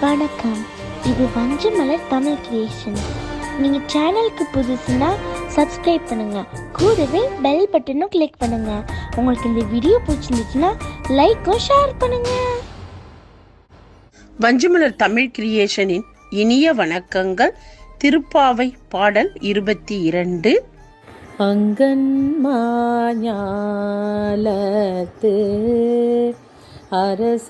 வணக்கம். இது வஞ்சமலர் தமிழ் கிரியேஷன். நீங்கள் சேனலுக்கு புதுசுன்னா சப்ஸ்கிரைப் பண்ணுங்க, கூடவே பெல் பட்டனும் கிளிக் பண்ணுங்க. உங்களுக்கு இந்த வீடியோ பிடிச்சிருந்துச்சுன்னா லைக்கும் ஷேர் பண்ணுங்க. வஞ்சமலர் தமிழ் கிரியேஷனின் இனிய வணக்கங்கள். திருப்பாவை பாடல் 22. அங்கன்மாஞாலத்து அரசரபிமான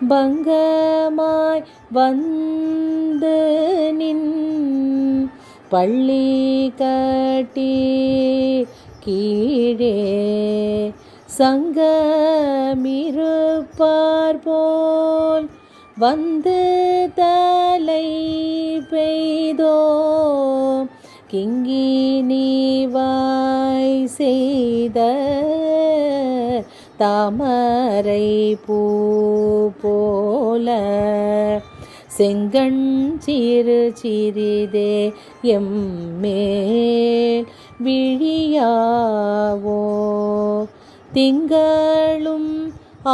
பங்கமாய் வந்து நின் பள்ளி கட்டி கீழே சங்கமிருப்பார் போல் வந்து தலை பெய்தோம் கிங்கினிவாய் செய்த தாமரை பூ போல செங்கண் சிறு சிறிதே எம்மேல் விழியாவோ திங்களும்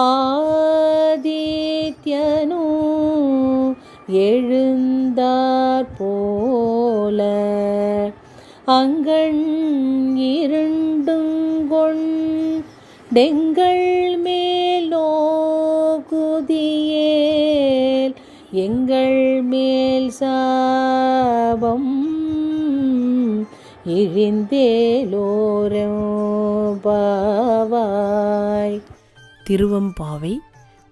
ஆதித்யனும் எழுந்தார் போல அங்கண் இருண்டுங்கொண்டெங்கள் மேல் நோக்குதியேல் எங்கள் மேல் சாபம் இழிந்தேலோரம் பாவாய். திருவம்பாவை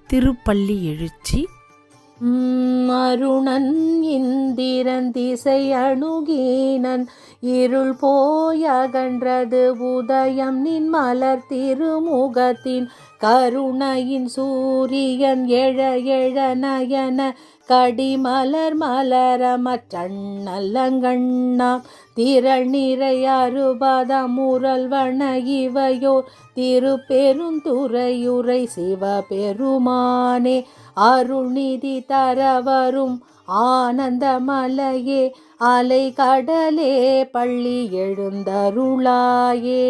திருப்பள்ளி எழுச்சி. அருணன் இந்திரன் திசை அணுகினன் இருள் போயகன்றது உதயம் நின் மலர் திருமுகத்தின் கருணையின் சூரியன் எழ எழ நயன கடிமலர் மலரமற்றண்ணல்லங்கண்ணாம் திரள் நிறை அறுபதாம் முரல்வன இவையோ திருப்பெருந்துறையுரை சிவபெருமானே அருள்நிதி தரவரும் ஆனந்த மலையே அலை கடலே பள்ளி எழுந்தருளாயே.